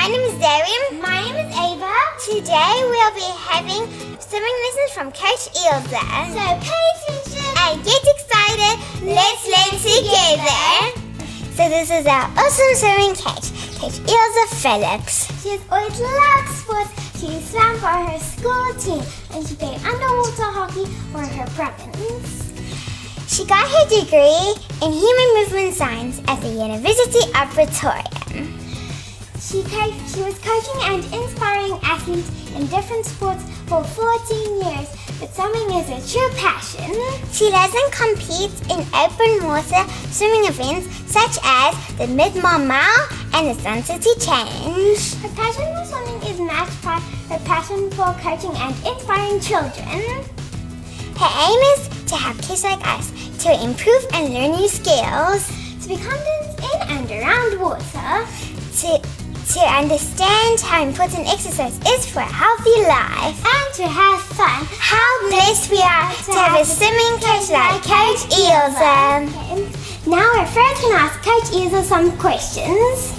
My name is Zoe. My name is Ava. Today we'll be having swimming lessons from Coach Ilse. So pay attention and get excited. Let's learn together. So this is our awesome swimming coach, Coach Ilse Phillips. She has always loved sports. She swam for her school team and she played underwater hockey for her province. She got her degree in Human Movement Science at the University of Pretoria. She was coaching and inspiring athletes in different sports for 14 years, but swimming is a true passion. She doesn't compete in open water swimming events such as the Mid-Mile Mile and the Sun City Challenge. Her passion for swimming is matched by her passion for coaching and inspiring children. Her aim is to help kids like us to improve and learn new skills, to be confident in and around water, to understand how important exercise is for a healthy life, and to have fun. How blessed we are to have a swimming coach like Coach Ilse. Now we're first going to ask Coach Ilse some questions.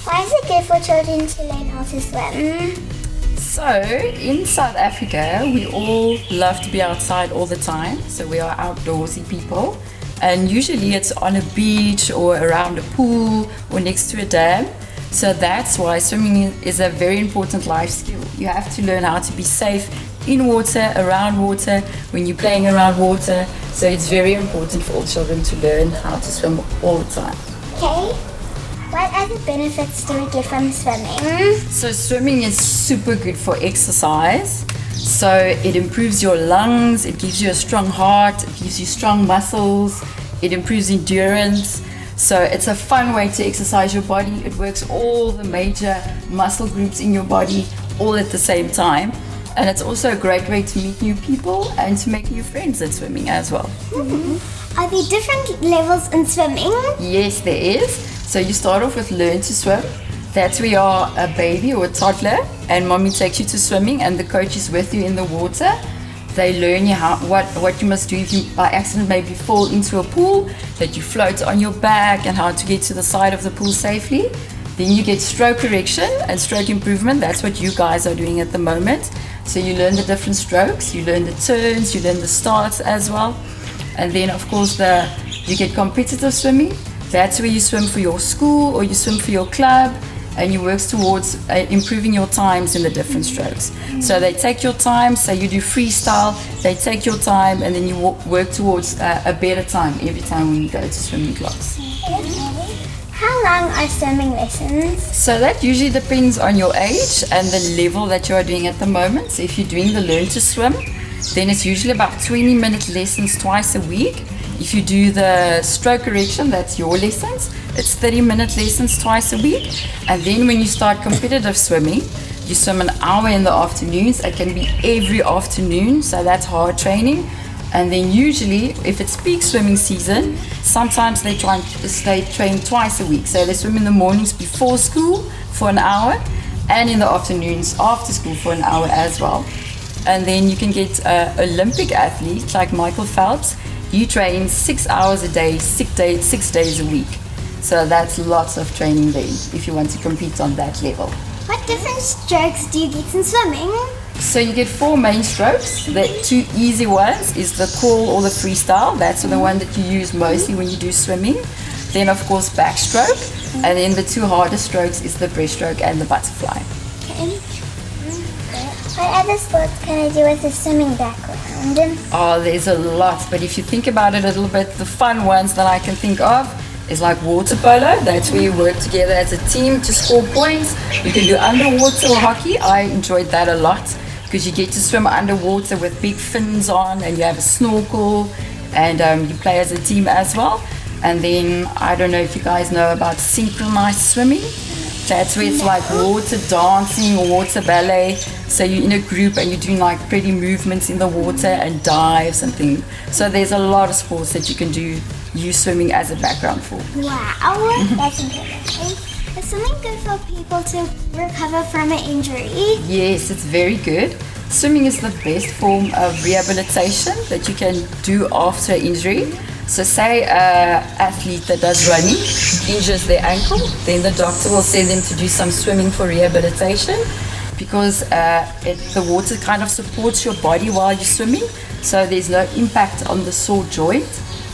Why is it good for children to learn how to swim? So, in South Africa, we all love to be outside all the time. So we are outdoorsy people. And usually it's on a beach or around a pool or next to a dam. So that's why swimming is a very important life skill. You have to learn how to be safe in water, around water, when you're playing around water. So it's very important for all children to learn how to swim all the time. Okay. What other benefits do we get from swimming? So swimming is super good for exercise. So it improves your lungs, it gives you a strong heart, it gives you strong muscles, it improves endurance. So it's a fun way to exercise your body. It works all the major muscle groups in your body all at the same time. And it's also a great way to meet new people and to make new friends at swimming as well. Mm-hmm. Are there different levels in swimming? Yes, there is. So you start off with learn to swim. That's where you are a baby or a toddler and mommy takes you to swimming and the coach is with you in the water. They learn you what you must do if you by accident maybe fall into a pool, that you float on your back and how to get to the side of the pool safely. Then you get stroke correction and stroke improvement. That's what you guys are doing at the moment. So you learn the different strokes, you learn the turns, you learn the starts as well. And then of course you get competitive swimming. That's where you swim for your school or you swim for your club and you work towards improving your times in the different strokes. So they take your time, so you do freestyle, they take your time and then you work towards a better time every time when you go to swimming class. How long are swimming lessons? So that usually depends on your age and the level that you are doing at the moment. So if you're doing the learn to swim, then it's usually about 20-minute lessons twice a week. If you do the stroke correction, that's your lessons, it's 30-minute lessons twice a week. And then when you start competitive swimming, you swim an hour in the afternoons. It can be every afternoon, so that's hard training. And then usually, if it's peak swimming season, sometimes they train twice a week. So they swim in the mornings before school for an hour and in the afternoons after school for an hour as well. And then you can get Olympic athletes like Michael Phelps. He trains 6 hours a day, 6 days a week. So that's lots of training there if you want to compete on that level. What different strokes do you get in swimming? So you get 4 main strokes. The 2 easy ones is the crawl or the freestyle. That's the one that you use mostly when you do swimming. Then of course backstroke. And then the 2 hardest strokes is the breaststroke and the butterfly. Okay. What other sports can I do with a swimming background? Oh, there's a lot, but if you think about it a little bit, the fun ones that I can think of is like water polo. That's where you work together as a team to score points. You can do underwater hockey. I enjoyed that a lot because you get to swim underwater with big fins on and you have a snorkel and you play as a team as well. And then I don't know if you guys know about synchronized swimming. That's where it's like water dancing or water ballet. So you're in a group and you're doing like pretty movements in the water and dives and things. So there's a lot of sports that you can do, use swimming as a background for. Wow, that's interesting. Is swimming good for people to recover from an injury? Yes, it's very good. Swimming is the best form of rehabilitation that you can do after an injury. So say an athlete that does running injures their ankle, then the doctor will send them to do some swimming for rehabilitation, because the water kind of supports your body while you're swimming, so there's no impact on the sore joint.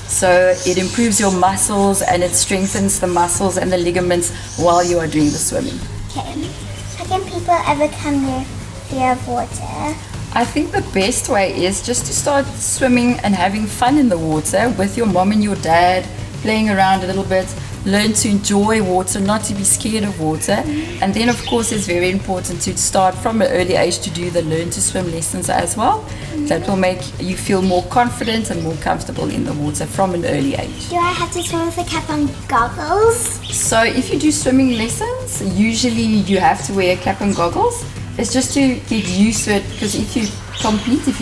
So it improves your muscles and it strengthens the muscles and the ligaments while you are doing the swimming. Okay. How can people overcome their fear of water? I think the best way is just to start swimming and having fun in the water with your mom and your dad, playing around a little bit. Learn to enjoy water, not to be scared of water. And then of course it's very important to start from an early age to do the learn to swim lessons as well. That will make you feel more confident and more comfortable in the water from an early age. Do I have to swim with a cap and goggles? So if you do swimming lessons, usually you have to wear a cap and goggles. It's just to get used to it, because if you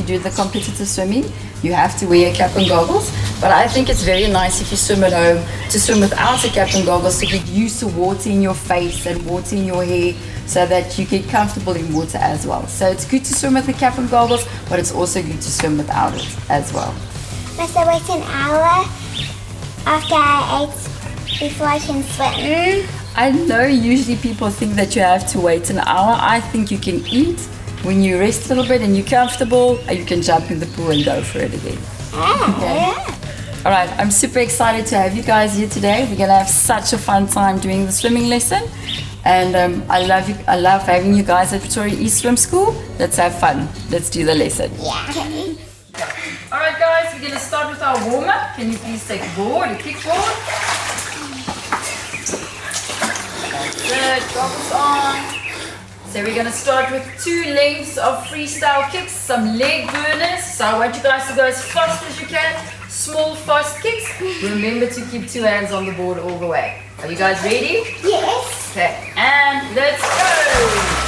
do the competitive swimming, you have to wear a cap and goggles. But I think it's very nice if you swim at home to swim without a cap and goggles, to get used to water in your face and water in your hair, so that you get comfortable in water as well. So it's good to swim with a cap and goggles, but it's also good to swim without it as well. Must I wait an hour after I ate before I can swim? I know usually people think that you have to wait an hour. I think you can eat. When you rest a little bit and you're comfortable, you can jump in the pool and go for it again. Okay. All right, I'm super excited to have you guys here today. We're gonna have such a fun time doing the swimming lesson, and I love having you guys at Pretoria East Swim School. Let's have fun. Let's do the lesson. Yeah. Okay. All right, guys, we're gonna start with our warm up. Can you please take a board, a kickboard? That's it. Goggles on. So we're going to start with 2 lengths of freestyle kicks, some leg burners. So I want you guys to go as fast as you can, small fast kicks. Remember to keep 2 hands on the board all the way. Are you guys ready? Yes. Okay, and let's go.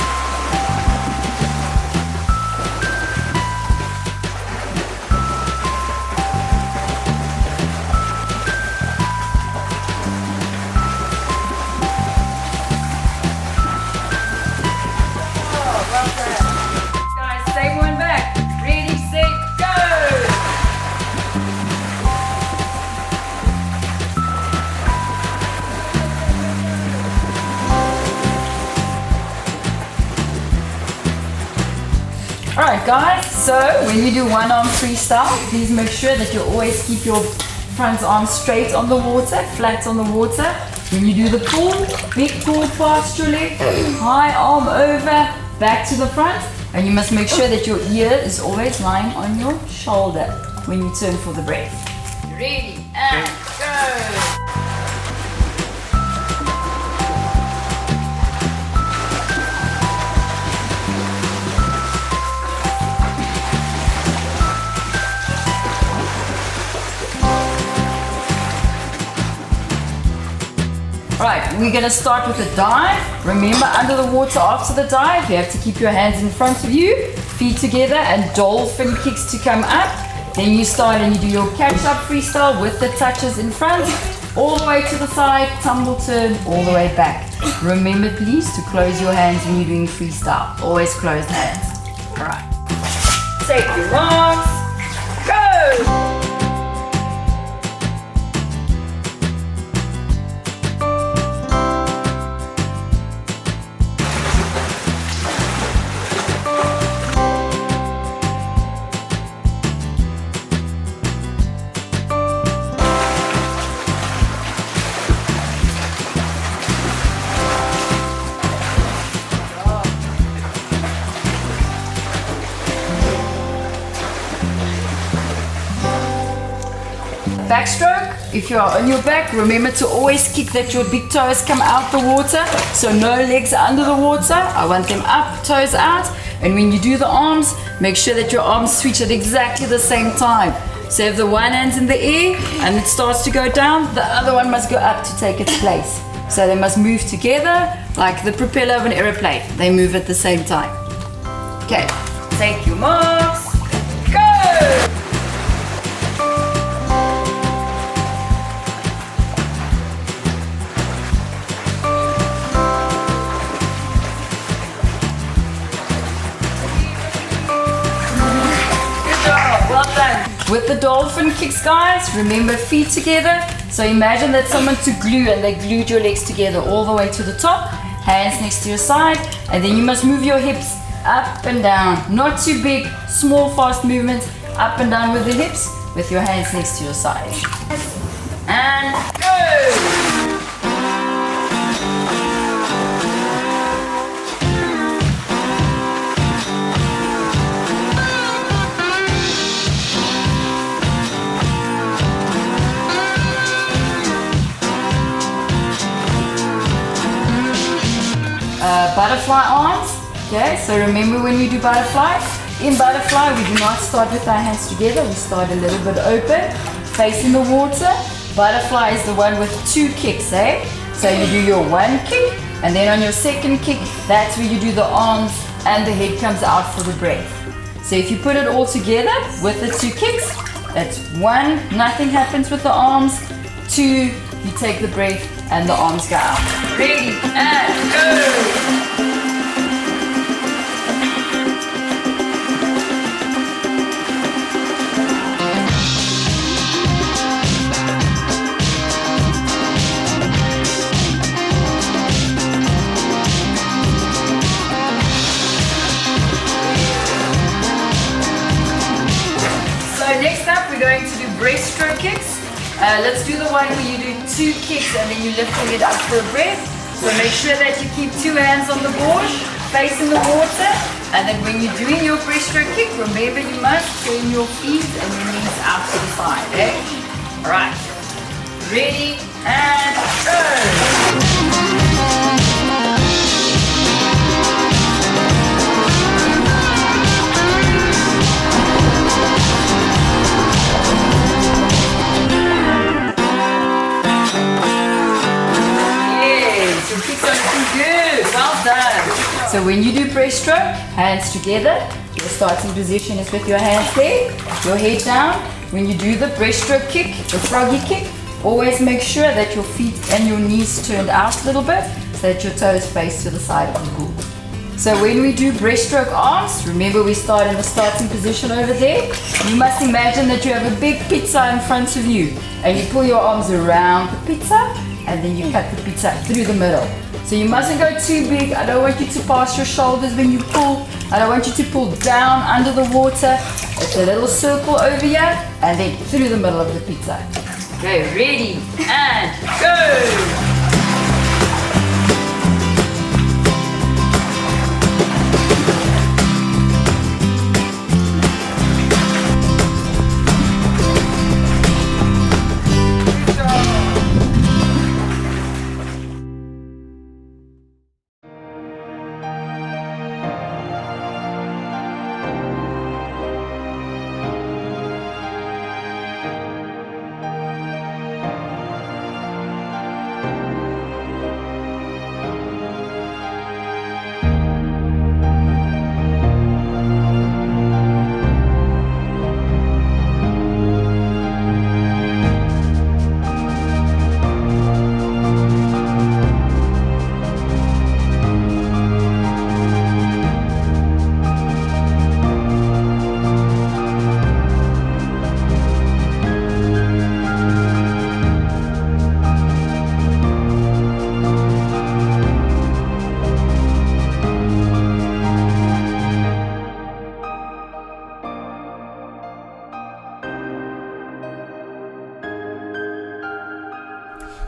Guys, same one back. Ready, set, go! Alright guys, so when you do one arm freestyle, please make sure that you always keep your front arm straight on the water, flat on the water. When you do the pull, big pull past your leg, high arm over, back to the front, and you must make sure that your ear is always lying on your shoulder when you turn for the breath. Ready, and go! Right, we're going to start with a dive. Remember, under the water after the dive, you have to keep your hands in front of you, feet together, and dolphin kicks to come up. Then you start and you do your catch-up freestyle with the touches in front, all the way to the side, tumble turn, all the way back. Remember, please, to close your hands when you're doing freestyle. Always closed hands. All right. Take your arms. Go! Backstroke, if you are on your back, remember to always kick that your big toes come out the water, so no legs are under the water. I want them up, toes out. And when you do the arms, make sure that your arms switch at exactly the same time. So if the one hand's in the air and it starts to go down, the other one must go up to take its place. So they must move together like the propeller of an aeroplane. They move at the same time. Okay, take your marks, go! Well done. With the dolphin kicks, guys, remember feet together. So imagine that someone took glue and they glued your legs together all the way to the top. Hands next to your side. And then you must move your hips up and down. Not too big, small, fast movements. Up and down with the hips with your hands next to your side. And go! Butterfly arms. Okay, so remember when we do butterfly? In butterfly, we do not start with our hands together. We start a little bit open, facing the water. Butterfly is the one with 2 kicks, eh? So you do your 1 kick, and then on your 2nd kick, that's where you do the arms and the head comes out for the breath. So if you put it all together with the 2 kicks, that's 1, nothing happens with the arms. 2, you take the breath and the arms go out. Ready, and go! Next up, we're going to do breaststroke kicks. Let's do the one where you do 2 kicks and then you're lifting it up for a breath. So make sure that you keep 2 hands on the board, facing the water. And then when you're doing your breaststroke kick, remember you must turn your feet and your knees out to the side, eh? Alright, ready, and go! Good, well done. So when you do breaststroke, hands together, your starting position is with your hands there, your head down. When you do the breaststroke kick, the froggy kick, always make sure that your feet and your knees turned out a little bit so that your toes face to the side of the pool. So when we do breaststroke arms, remember we start in the starting position over there. You must imagine that you have a big pizza in front of you and you pull your arms around the pizza and then you cut the pizza through the middle. So you mustn't go too big. I don't want you to pass your shoulders when you pull. I don't want you to pull down under the water. It's a little circle over here and then through the middle of the pizza. Okay, ready, and go!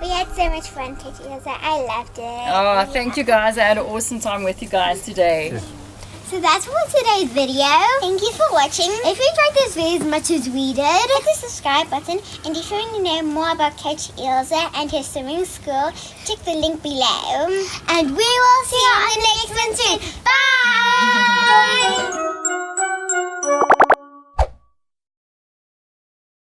We had so much fun teaching us. I loved it. Oh, thank you guys. I had an awesome time with you guys today. So that's for today's video. Thank you for watching. If you enjoyed this video as much as we did, hit the subscribe button. And if you want to know more about Coach Ilse and her swimming school, check the link below. And we will see you on the